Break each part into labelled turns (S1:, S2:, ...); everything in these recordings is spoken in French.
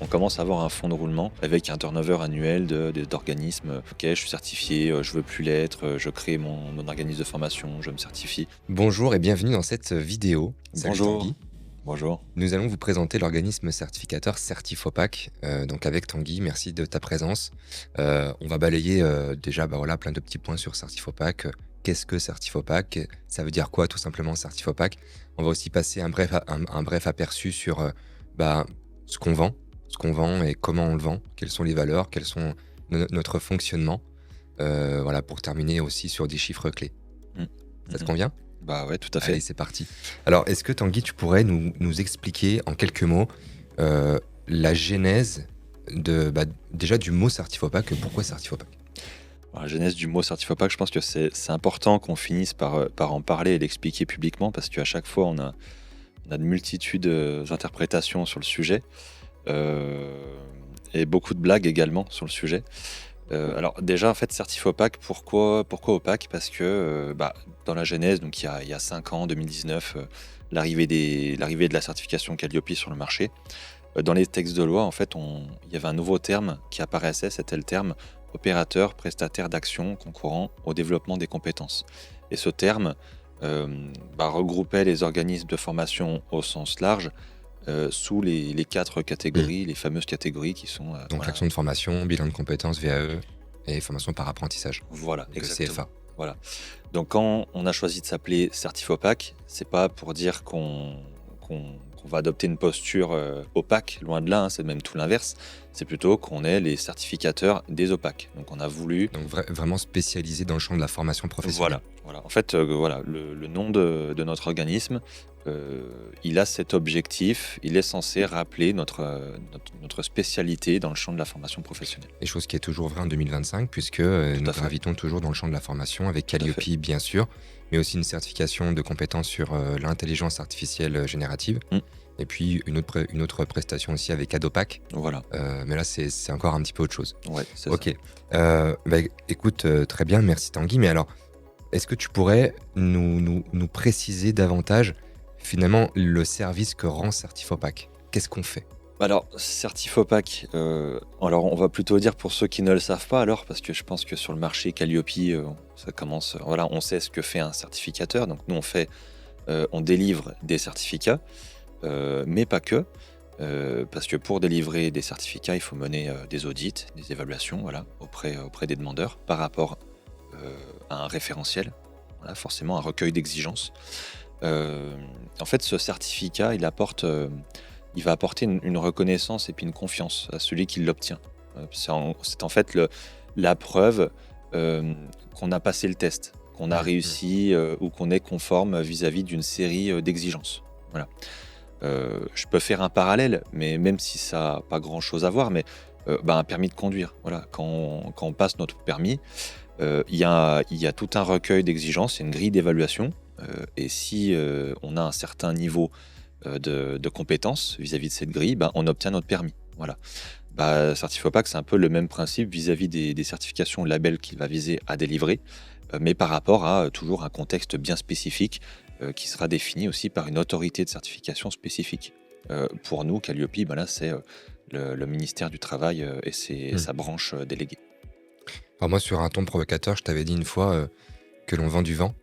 S1: on commence à avoir un fonds de roulement avec un turnover annuel d'organismes. Ok, je suis certifié, je veux plus l'être, je crée mon organisme de formation, je me certifie.
S2: Bonjour et bienvenue dans cette vidéo. Salut
S1: Bonjour.
S2: Tanguy.
S1: Bonjour.
S2: Nous allons vous présenter l'organisme certificateur Certifopac. Donc avec Tanguy, merci de ta présence. On va balayer déjà voilà, plein de petits points sur Certifopac. Qu'est-ce que Certifopac? Ça veut dire quoi tout simplement Certifopac? On va aussi passer un bref aperçu sur ce qu'on vend et comment on le vend, quelles sont les valeurs, quels sont notre fonctionnement. Voilà, pour terminer aussi sur des chiffres clés.
S1: Mm.
S2: Ça te convient?
S1: Bah ouais, tout à fait.
S2: Allez, c'est parti. Alors, est-ce que Tanguy, tu pourrais nous expliquer en quelques mots la genèse déjà du mot Certifopac? Pourquoi Certifopac?
S1: La genèse du mot Certifopac, je pense que c'est important qu'on finisse par en parler et l'expliquer publiquement parce qu'à chaque fois, on a de multitudes d'interprétations sur le sujet et beaucoup de blagues également sur le sujet. Alors déjà, en fait, Certifopac, pourquoi opaque? Parce que dans la genèse, donc il y a 5 ans, 2019, l'arrivée de la certification Calliope sur le marché, dans les textes de loi, en fait, il y avait un nouveau terme qui apparaissait, c'était le terme opérateur prestataire d'action concourant au développement des compétences. Et ce terme regroupait les organismes de formation au sens large sous les 4 catégories, les fameuses catégories qui sont...
S2: Donc, l'action de formation, bilan de compétences, VAE et formation par apprentissage.
S1: Voilà,
S2: Donc,
S1: exactement.
S2: CFA.
S1: Voilà. Donc quand on a choisi de s'appeler Certifopac, c'est pas pour dire qu'on va adopter une posture opaque, loin de là, hein, c'est même tout l'inverse. C'est plutôt qu'on est les certificateurs des opaques. Donc on a voulu...
S2: Donc vraiment spécialisé dans le champ de la formation professionnelle.
S1: Voilà. En fait, le nom de notre organisme, il a cet objectif, il est censé rappeler notre spécialité dans le champ de la formation professionnelle.
S2: Et chose qui est toujours vraie en 2025, puisque nous gravitons toujours dans le champ de la formation avec Calliope, bien sûr, mais aussi une certification de compétences sur l'intelligence artificielle générative. Et puis une autre prestation aussi avec Adopac.
S1: Voilà.
S2: Mais là, c'est encore un petit peu autre chose.
S1: Ouais, c'est
S2: ça. Écoute, très bien, merci Tanguy. Mais alors, est-ce que tu pourrais nous préciser davantage, finalement, le service que rend Certifopac? Qu'est-ce qu'on fait?
S1: Alors, Certifopac, alors on va plutôt dire pour ceux qui ne le savent pas alors, parce que je pense que sur le marché Calliope, ça commence... voilà, on sait ce que fait un certificateur. Donc nous, on délivre des certificats. Mais pas que, parce que pour délivrer des certificats, il faut mener des audits, des évaluations auprès des demandeurs par rapport à un référentiel, forcément un recueil d'exigences. En fait, ce certificat, il va apporter une reconnaissance et puis une confiance à celui qui l'obtient. C'est en fait la preuve qu'on a passé le test, qu'on a réussi ou qu'on est conforme vis-à-vis d'une série d'exigences. Voilà. Je peux faire un parallèle, mais même si ça n'a pas grand-chose à voir, mais un permis de conduire. Voilà. Quand on passe notre permis, il y a tout un recueil d'exigences, une grille d'évaluation, et si on a un certain niveau de compétences vis-à-vis de cette grille, on obtient notre permis. Voilà. Certifopac, c'est un peu le même principe vis-à-vis des certifications labels qu'il va viser à délivrer, mais par rapport à toujours un contexte bien spécifique qui sera défini aussi par une autorité de certification spécifique. Pour nous, Calliope, là, c'est le ministère du Travail et sa branche déléguée.
S2: Alors moi, sur un ton provocateur, je t'avais dit une fois que l'on vend du vent.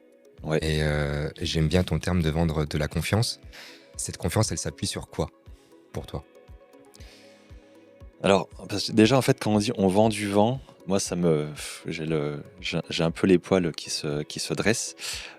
S1: Ouais.
S2: Et j'aime bien ton terme de vendre de la confiance. Cette confiance, elle s'appuie sur quoi pour toi?
S1: Alors, parce que déjà, en fait, quand on dit on vend du vent, moi, j'ai un peu les poils qui se dressent.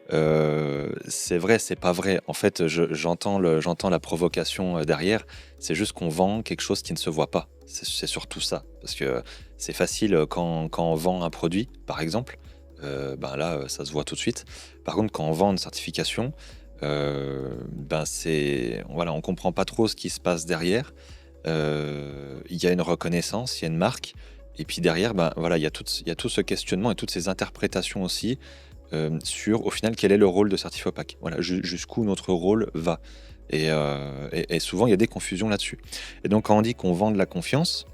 S1: C'est vrai, c'est pas vrai. En fait, j'entends la provocation derrière. C'est juste qu'on vend quelque chose qui ne se voit pas. C'est surtout ça. Parce que c'est facile quand on vend un produit, par exemple. Là, ça se voit tout de suite. Par contre, quand on vend une certification, on comprend pas trop ce qui se passe derrière. Il y a une reconnaissance, il y a une marque. Et puis derrière, il y a tout ce questionnement et toutes ces interprétations aussi sur, au final, quel est le rôle de Certifopac. Voilà, jusqu'où notre rôle va. Et souvent, il y a des confusions là-dessus. Et donc, quand on dit qu'on vend de la confiance,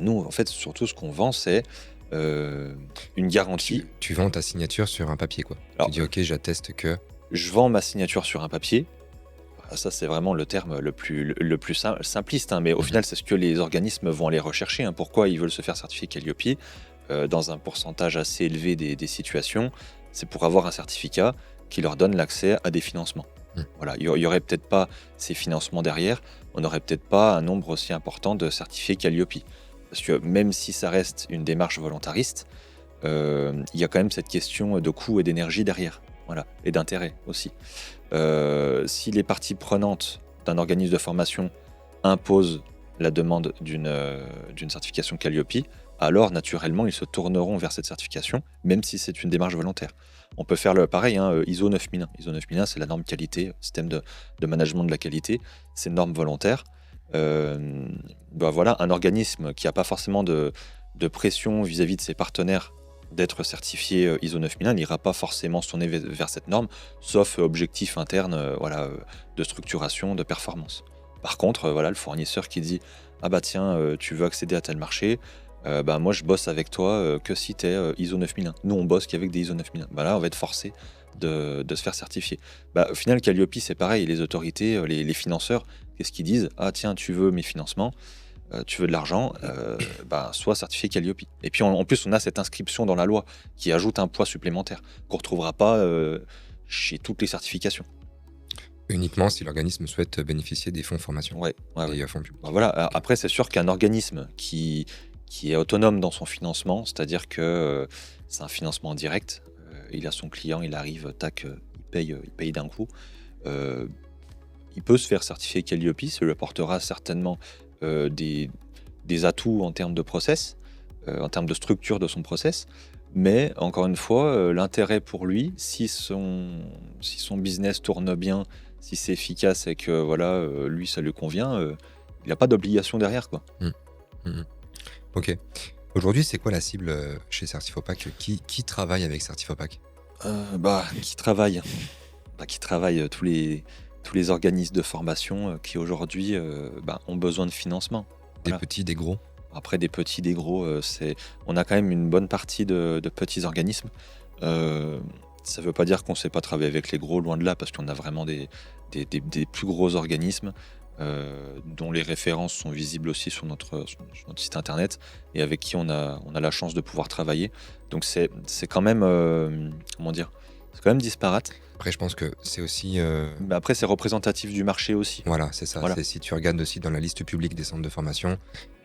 S1: nous, en fait, surtout, ce qu'on vend, c'est une garantie.
S2: Tu vends ta signature sur un papier, quoi. Alors, tu dis, OK, j'atteste que...
S1: Je vends ma signature sur un papier. Ça, c'est vraiment le terme le plus simpliste, hein, mais au
S2: Mmh.
S1: final, c'est ce que les organismes vont aller rechercher, hein. Pourquoi ils veulent se faire certifier Calliope dans un pourcentage assez élevé des situations? C'est pour avoir un certificat qui leur donne l'accès à des financements.
S2: Mmh.
S1: Voilà, il y aurait peut-être pas ces financements derrière, on n'aurait peut-être pas un nombre aussi important de certifiés Calliope. Parce que même si ça reste une démarche volontariste, il y a quand même cette question de coût et d'énergie derrière, voilà, et d'intérêt aussi. Si les parties prenantes d'un organisme de formation imposent la demande d'une certification Calliope, alors naturellement, ils se tourneront vers cette certification, même si c'est une démarche volontaire. On peut faire le pareil, hein, ISO 9001. ISO 9001, c'est la norme qualité, système de management de la qualité. C'est une norme volontaire. Bah voilà, un organisme qui n'a pas forcément de pression vis-à-vis de ses partenaires d'être certifié ISO 9001 n'ira pas forcément se tourner vers cette norme, sauf objectif interne voilà, de structuration, de performance. Par contre, voilà, le fournisseur qui dit ah bah tiens, tu veux accéder à tel marché, bah moi je bosse avec toi que si tu es ISO 9001. Nous on bosse qu'avec des ISO 9001. Bah là on va être forcé de se faire certifier. Bah, au final, Calliope c'est pareil, les autorités, les financeurs, qu'est-ce qu'ils disent? Ah tiens, tu veux mes financements, tu veux de l'argent, bah, sois certifié Calliope. Et puis en plus, on a cette inscription dans la loi qui ajoute un poids supplémentaire qu'on ne retrouvera pas chez toutes les certifications.
S2: Uniquement si l'organisme souhaite bénéficier des fonds formation
S1: Ouais, ouais, ouais.
S2: et fonds publics.
S1: Bah, voilà. Après, c'est sûr qu'un organisme qui est autonome dans son financement, c'est-à-dire que c'est un financement direct, il a son client, il arrive, tac, il paye d'un coup. euh, il peut se faire certifier Calliope, ça lui apportera certainement des atouts en termes de process, en termes de structure de son process. Mais encore une fois, l'intérêt pour lui, si son business tourne bien, si c'est efficace et que voilà, lui ça lui convient, il n'a pas d'obligation derrière, quoi.
S2: Mmh. Mmh. Ok. Aujourd'hui, c'est quoi la cible chez Certifopac? Qui travaille avec Certifopac?
S1: Bah, qui travaille tous les organismes de formation qui aujourd'hui bah, ont besoin de financement.
S2: Des
S1: Voilà.
S2: petits, des gros?
S1: Après des petits, des gros, on a quand même une bonne partie de petits organismes. Ça ne veut pas dire qu'on ne sait pas travailler avec les gros, loin de là, parce qu'on a vraiment des plus gros organismes dont les références sont visibles aussi sur notre site internet et avec qui on a la chance de pouvoir travailler. Donc c'est quand même, comment dire, c'est quand même disparate.
S2: Après, je pense que c'est aussi.
S1: Mais après, c'est représentatif du marché aussi.
S2: Voilà, c'est ça.
S1: Voilà.
S2: C'est, si tu regardes aussi dans la liste publique des centres de formation,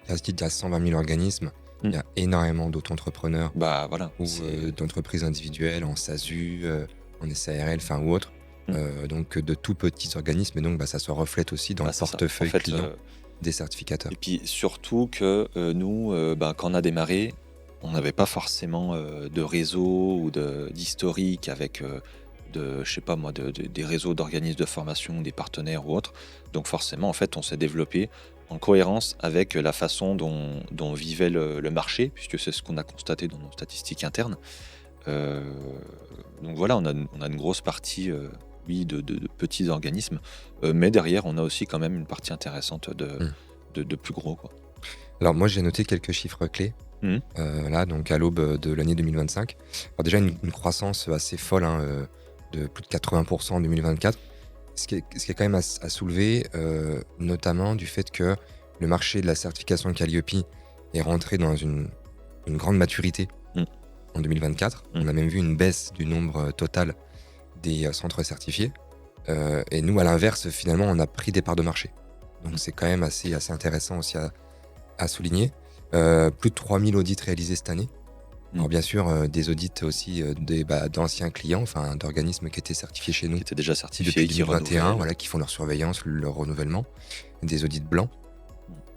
S2: il y a 120 000 organismes.
S1: Mm.
S2: Il y a énormément d'auto-entrepreneurs
S1: Bah voilà.
S2: ou d'entreprises individuelles en SASU, en SARL, enfin ou autre. Donc de tout petits organismes. Et donc, ça se reflète aussi dans
S1: Bah,
S2: le
S1: c'est ça.
S2: portefeuille
S1: En fait,
S2: client des certificateurs.
S1: et puis surtout que nous, bah, quand on a démarré, on n'avait pas forcément de réseau ou d'historique avec je sais pas moi, des réseaux d'organismes de formation, des partenaires ou autres. Donc forcément, en fait, on s'est développé en cohérence avec la façon dont vivait le marché, puisque c'est ce qu'on a constaté dans nos statistiques internes. Euh, donc voilà, on a une grosse partie, oui, de petits organismes, mais derrière, on a aussi quand même une partie intéressante
S2: Mm.
S1: de plus gros, quoi.
S2: Alors moi, j'ai noté quelques chiffres clés.
S1: Mhm.
S2: Là, donc à l'aube de l'année 2025. Alors déjà, une croissance assez folle, hein, de plus de 80% en 2024. Ce qui est quand même à soulever, notamment du fait que le marché de la certification Calliope est rentré dans une grande maturité
S1: Mm.
S2: en 2024.
S1: Mm.
S2: On a même vu une baisse du nombre total des centres certifiés. Et nous, à l'inverse, finalement, on a pris des parts de marché. Donc c'est quand même assez intéressant aussi à souligner. Plus de 3000 audits réalisés cette année. Alors bien sûr, des audits aussi d'anciens clients, enfin d'organismes qui étaient certifiés chez nous
S1: Qui était déjà certifié,
S2: depuis
S1: qui
S2: 2021,
S1: renouvelle.
S2: voilà, qui font leur surveillance, leur renouvellement. Des audits blancs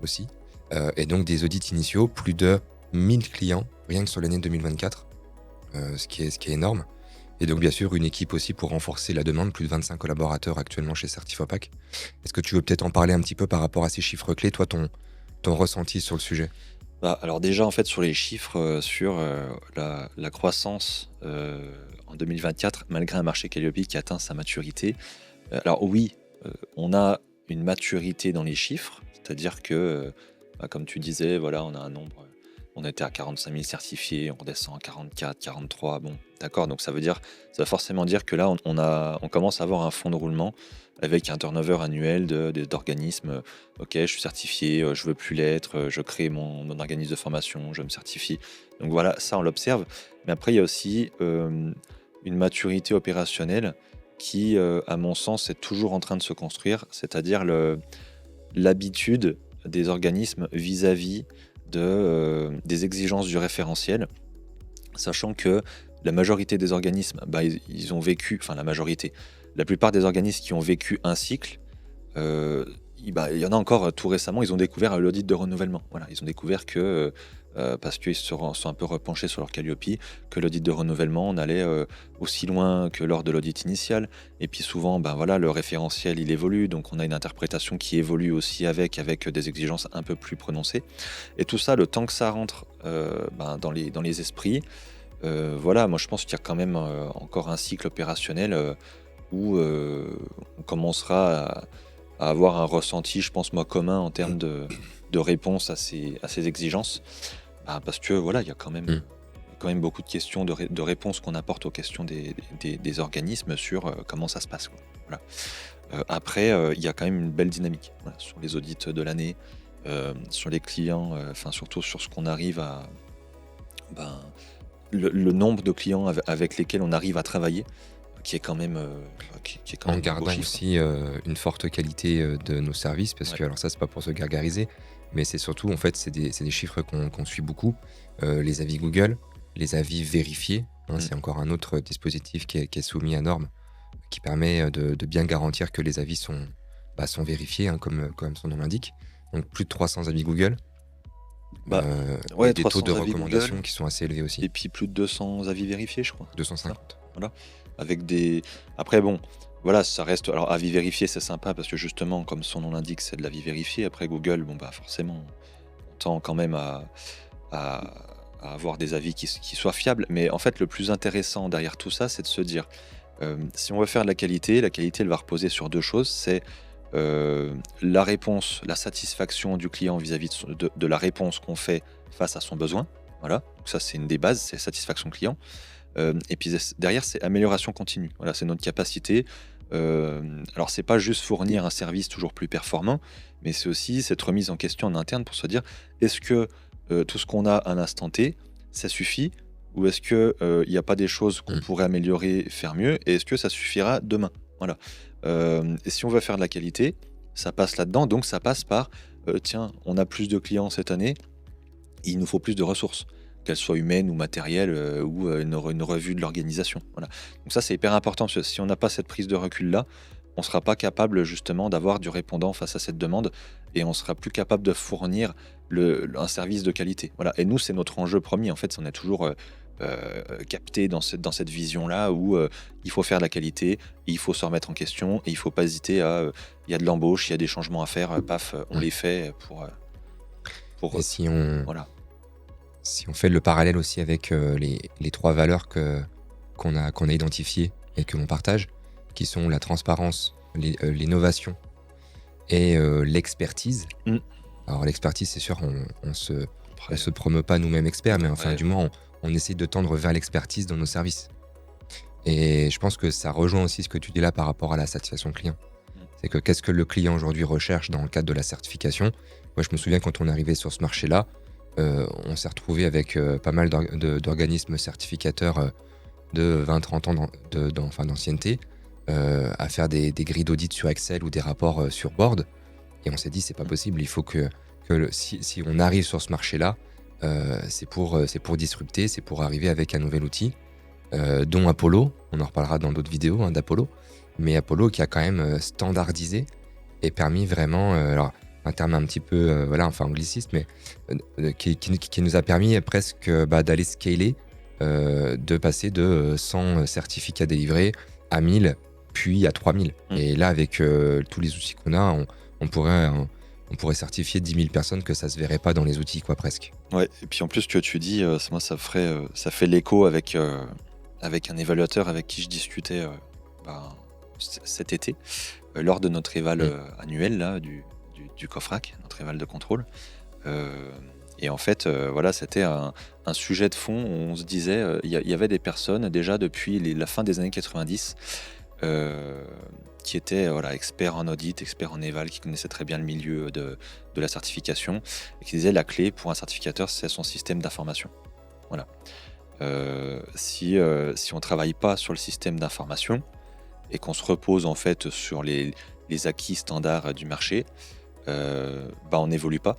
S2: aussi. Et donc des audits initiaux, plus de 1000 clients, rien que sur l'année 2024, ce qui est énorme. Et donc bien sûr, une équipe aussi pour renforcer la demande, plus de 25 collaborateurs actuellement chez Certifopac. Est-ce que tu veux peut-être en parler un petit peu par rapport à ces chiffres clés, toi, ton ressenti sur le sujet?
S1: Bah, alors déjà, en fait, sur les chiffres, sur la croissance en 2024, malgré un marché Calliope qui atteint sa maturité. Alors oui, on a une maturité dans les chiffres, c'est-à-dire que, bah, comme tu disais, voilà, on a un nombre On était à 45 000 certifiés, on redescend à 44, 43. Bon, d'accord. Donc ça va forcément dire que là, on commence à avoir un fonds de roulement avec un turnover annuel d'organismes. Ok, je suis certifié, je veux plus l'être, je crée mon organisme de formation, je me certifie. Donc voilà, ça on l'observe. Mais après, il y a aussi une maturité opérationnelle qui, à mon sens, est toujours en train de se construire, c'est-à-dire l'habitude des organismes vis-à-vis des exigences du référentiel, sachant que la majorité des organismes, ils ont vécu, enfin la plupart des organismes qui ont vécu un cycle, il y en a encore tout récemment, ils ont découvert l'audit de renouvellement. Voilà, ils ont découvert que, parce qu'ils sont un peu repenchés sur leur Calliope, que l'audit de renouvellement, on allait aussi loin que lors de l'audit initial. Et puis souvent, le référentiel, il évolue, donc on a une interprétation qui évolue aussi avec des exigences un peu plus prononcées. Et tout ça, le temps que ça rentre dans les esprits, moi je pense qu'il y a quand même encore un cycle opérationnel où on commencera à avoir un ressenti, je pense moi, commun en termes de réponse à ces exigences. Parce que voilà, il y a quand même beaucoup de questions, de réponses qu'on apporte aux questions des organismes sur comment ça se passe, quoi. Voilà. Après, il y a quand même une belle dynamique, voilà, sur les audits de l'année, sur les clients, surtout sur ce qu'on arrive à... ben, le nombre de clients avec lesquels on arrive à travailler, qui est quand même, qui est quand
S2: En
S1: même un beau
S2: gardant
S1: chiffre.
S2: aussi une forte qualité de nos services, parce
S1: Ouais.
S2: que, alors ça, c'est pas pour se gargariser, mais c'est surtout, en fait, c'est des chiffres qu'on suit beaucoup. Les avis Google, les avis vérifiés, c'est encore un autre dispositif qui est soumis à normes, qui permet de bien garantir que les avis sont vérifiés, comme son nom l'indique. Donc plus de 300 avis Google,
S1: Bah,
S2: et
S1: ouais,
S2: des taux
S1: 300
S2: de
S1: avis
S2: recommandation
S1: Google,
S2: qui sont assez élevés aussi.
S1: et puis plus de 200 avis vérifiés, je crois. Ça.
S2: 250.
S1: Voilà. Avec des. Après, bon, voilà, ça reste. Alors, avis vérifié, c'est sympa parce que justement, comme son nom l'indique, c'est de l'avis vérifié. Après, Google, forcément, on tend quand même à, à avoir des avis qui soient fiables. Mais en fait, le plus intéressant derrière tout ça, c'est de se dire, si on veut faire de la qualité, elle va reposer sur deux choses. C'est la réponse, la satisfaction du client vis-à-vis de la réponse qu'on fait face à son besoin. Voilà, donc ça c'est une des bases, c'est satisfaction client. Et puis derrière, c'est amélioration continue. Voilà, c'est notre capacité. Alors, c'est pas juste fournir un service toujours plus performant, mais c'est aussi cette remise en question en interne pour se dire, est-ce que tout ce qu'on a à l'instant T, ça suffit, ou est-ce que il n'y a pas des choses qu'on pourrait améliorer, faire mieux, et est-ce que ça suffira demain? Voilà. Et si on veut faire de la qualité, ça passe là-dedans. Donc ça passe par, tiens, on a plus de clients cette année, il nous faut plus de ressources, qu'elles soient humaines ou matérielles, ou une revue de l'organisation. Voilà. Donc ça, c'est hyper important, parce que si on n'a pas cette prise de recul-là, on ne sera pas capable justement d'avoir du répondant face à cette demande, et on sera plus capable de fournir un service de qualité. Voilà. Et nous, c'est notre enjeu premier. En fait, on est toujours capté dans cette vision-là où il faut faire de la qualité, il faut se remettre en question, et il ne faut pas hésiter à... Il y a de l'embauche, il y a des changements à faire, paf, on les fait pour
S2: Et si on,
S1: voilà.
S2: si on fait le parallèle aussi avec les trois valeurs qu'on a identifiées et que l'on partage, qui sont la transparence, l'innovation et l'expertise. Alors l'expertise, c'est sûr, on se promeut pas nous-mêmes experts, mais enfin, du moins, on essaie de tendre vers l'expertise dans nos services. Et je pense que ça rejoint aussi ce que tu dis là par rapport à la satisfaction client. C'est que qu'est-ce que le client aujourd'hui recherche dans le cadre de la certification? Moi, je me souviens quand on est arrivé sur ce marché-là, on s'est retrouvé avec pas mal d'organismes certificateurs de 20-30 ans d'ancienneté, à faire des grilles d'audit sur Excel ou des rapports sur Board. Et on s'est dit, c'est pas possible, il faut si on arrive sur ce marché-là, c'est pour disrupter, c'est pour arriver avec un nouvel outil, dont Apollo, on en reparlera dans d'autres vidéos d'Apollo, mais Apollo qui a quand même standardisé et permis vraiment, alors un terme un petit peu angliciste, mais qui nous a permis presque d'aller scaler, de passer de 100 certificats délivrés à 1000, puis à 3000. Et là, avec tous les outils qu'on a, on pourrait certifier 10 000 personnes que ça se verrait pas dans les outils, quoi, presque.
S1: Ouais, et puis en plus, ce que tu dis, moi, ça fait l'écho avec un évaluateur avec qui je discutais cet été, lors de notre éval annuel là, du COFRAC, notre éval de contrôle. Et en fait, voilà, c'était un sujet de fond où on se disait, il y avait des personnes déjà depuis la fin des années 90 euh, qui étaient voilà, experts en audit, experts en éval, qui connaissaient très bien le milieu de la certification, et qui disaient la clé pour un certificateur, c'est son système d'information. Voilà. Si on ne travaille pas sur le système d'information et qu'on se repose en fait sur les acquis standards du marché, on n'évolue pas.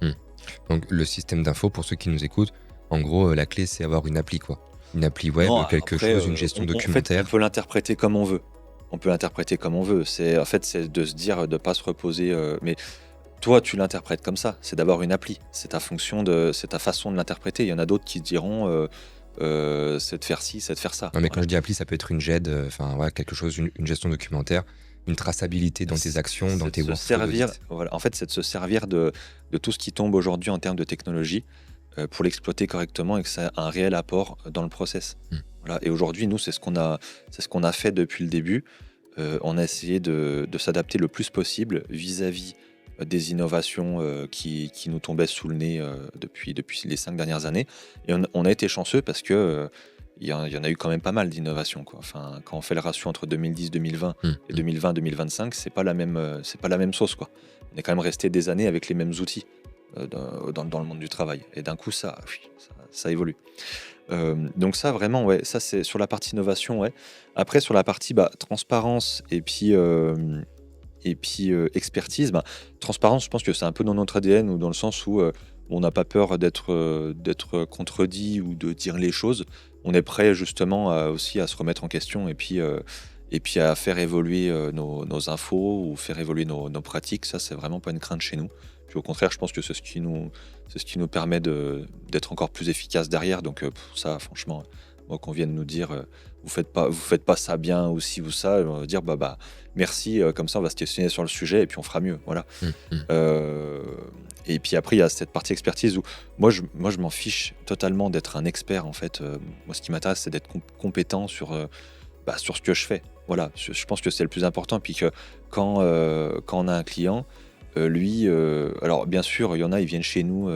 S2: Donc le système d'info, pour ceux qui nous écoutent, en gros, la clé, c'est avoir une appli, quoi. Une appli web,
S1: Non,
S2: quelque
S1: après,
S2: chose, une gestion
S1: en fait, on
S2: documentaire.
S1: peut l'interpréter comme on veut. On peut l'interpréter comme on veut. En fait, c'est de se dire, de ne pas se reposer. Mais toi, tu l'interprètes comme ça. C'est d'avoir une appli. C'est c'est ta façon de l'interpréter. Il y en a d'autres qui diront, c'est de faire ci, c'est de faire ça.
S2: Non, mais quand
S1: Voilà.
S2: je dis appli, ça peut être une GED, enfin voilà, quelque chose, une gestion documentaire, une traçabilité dans tes actions, dans
S1: C'est de
S2: tes
S1: se
S2: workflows
S1: servir,
S2: d'audit.
S1: voilà. En fait, c'est de se servir de tout ce qui tombe aujourd'hui en termes de technologie pour l'exploiter correctement et que ça a un réel apport dans le process.
S2: Hmm.
S1: Voilà. Et aujourd'hui, nous, c'est ce qu'on a fait depuis le début. On a essayé de s'adapter le plus possible vis-à-vis des innovations qui nous tombaient sous le nez depuis les 5 dernières années. Et on a été chanceux parce que il y en a eu quand même pas mal d'innovations, quoi. Enfin, quand on fait le ratio entre 2010-2020 et 2020-2025, c'est pas la même sauce, quoi. On est quand même resté des années avec les mêmes outils dans le monde du travail. Et d'un coup, ça évolue. Donc ça, vraiment, ouais, ça c'est sur la partie innovation, ouais. Après, sur la partie transparence et puis expertise, transparence, je pense que c'est un peu dans notre ADN, ou dans le sens où on n'a pas peur d'être contredit ou de dire les choses. On est prêt justement aussi à se remettre en question et puis à faire évoluer nos infos ou faire évoluer nos pratiques. Ça, c'est vraiment pas une crainte chez nous. Puis au contraire, je pense que c'est ce qui nous permet d'être encore plus efficace derrière. Donc ça, franchement, moi, qu'on vienne nous dire vous faites pas ça bien ou ci ou ça, on va dire merci, comme ça on va se questionner sur le sujet et puis on fera mieux. Voilà. Euh, et puis après, il y a cette partie expertise où moi je m'en fiche totalement d'être un expert en fait. Moi, ce qui m'intéresse, c'est d'être compétent sur ce que je fais. Voilà, je pense que c'est le plus important. Puis que quand on a un client, lui, alors bien sûr, il y en a, ils viennent chez nous.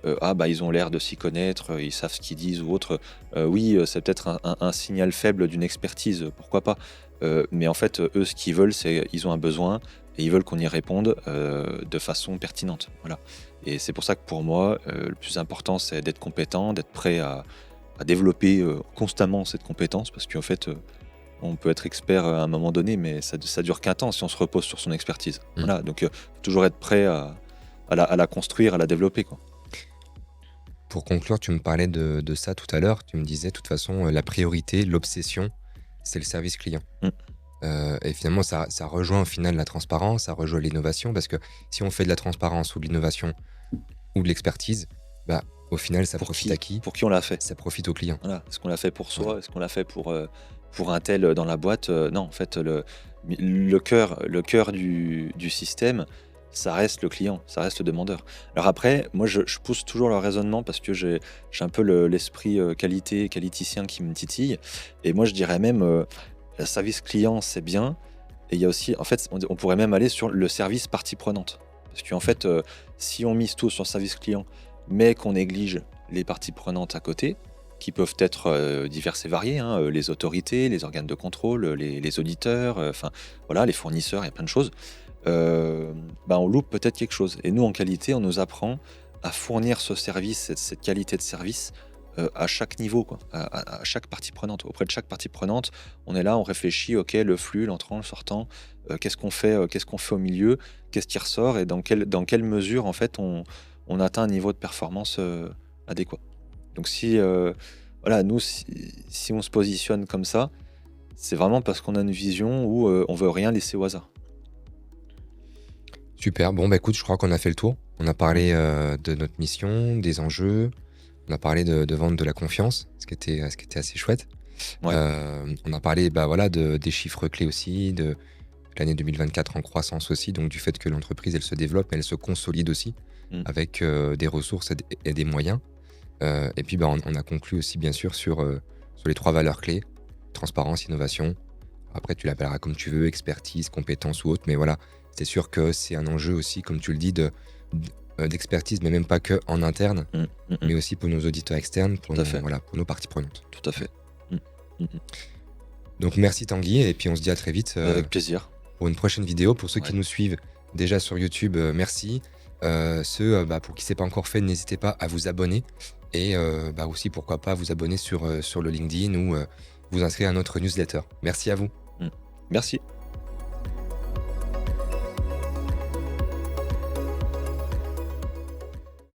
S1: Ils ont l'air de s'y connaître, ils savent ce qu'ils disent ou autre. Oui, c'est peut-être un signal faible d'une expertise, pourquoi pas. Mais en fait, eux, ce qu'ils veulent, c'est ils ont un besoin et ils veulent qu'on y réponde de façon pertinente. Voilà. Et c'est pour ça que pour moi, le plus important, c'est d'être compétent, d'être prêt à développer constamment cette compétence, parce qu'en fait, on peut être expert à un moment donné, mais ça dure qu'un temps si on se repose sur son expertise. Voilà. Donc, faut toujours être prêt à la construire, à la développer, quoi.
S2: Pour conclure, tu me parlais de ça tout à l'heure. Tu me disais, de toute façon, la priorité, l'obsession, c'est le service client. Et finalement, ça rejoint au final la transparence, ça rejoint l'innovation, parce que si on fait de la transparence ou de l'innovation ou de l'expertise, au final, ça profite à qui?
S1: Pour qui on l'a fait?
S2: Ça profite au client.
S1: Voilà. Est-ce qu'on l'a fait pour soi? Est-ce qu'on l'a fait pour un tel dans la boîte? Non, en fait, le cœur du système, ça reste le client, ça reste le demandeur. Alors après, moi, je pousse toujours le raisonnement parce que j'ai un peu l'esprit qualiticien qui me titille. Et moi, je dirais même, le service client, c'est bien. Et il y a aussi, en fait, on pourrait même aller sur le service partie prenante. Parce qu'en fait, si on mise tout sur le service client, mais qu'on néglige les parties prenantes à côté, qui peuvent être diverses et variées, hein, les autorités, les organes de contrôle, les auditeurs, voilà, les fournisseurs, il y a plein de choses. On loupe peut-être quelque chose. Et nous, en qualité, on nous apprend à fournir ce service, cette qualité de service à chaque niveau, quoi, à chaque partie prenante. Auprès de chaque partie prenante, on est là, on réfléchit, ok, le flux, l'entrant, le sortant, qu'est-ce qu'on fait au milieu, qu'est-ce qui ressort et dans quelle mesure en fait on atteint un niveau de performance adéquat. Donc voilà, nous, si on se positionne comme ça, c'est vraiment parce qu'on a une vision où on veut rien laisser au hasard.
S2: Super. Bon, écoute, je crois qu'on a fait le tour. On a parlé de notre mission, des enjeux. On a parlé de vendre de la confiance, ce qui était assez chouette.
S1: Ouais.
S2: On a parlé des chiffres clés aussi, de l'année 2024 en croissance aussi, donc du fait que l'entreprise, elle se développe, mais elle se consolide aussi avec des ressources et des moyens. Et puis, on a conclu aussi, bien sûr, sur les 3 valeurs clés: transparence, innovation. Après, tu l'appelleras comme tu veux, expertise, compétence ou autre, mais voilà, c'est sûr que c'est un enjeu aussi, comme tu le dis, d'expertise, mais même pas que en interne,
S1: Mmh, mmh, mmh.
S2: mais aussi pour nos auditeurs externes, pour
S1: Tout à
S2: nos,
S1: fait.
S2: voilà, pour nos parties prenantes.
S1: Tout à fait. Mmh. Mmh mh.
S2: Donc merci Tanguy, et puis on se dit à très vite
S1: Avec plaisir.
S2: pour une prochaine vidéo. Pour ceux qui
S1: Ouais.
S2: nous suivent déjà sur YouTube, merci. Ceux pour qui c'est pas encore fait, n'hésitez pas à vous abonner, et aussi pourquoi pas vous abonner sur le LinkedIn, ou vous inscrire à notre newsletter. Merci à vous.
S1: Mmh. Merci.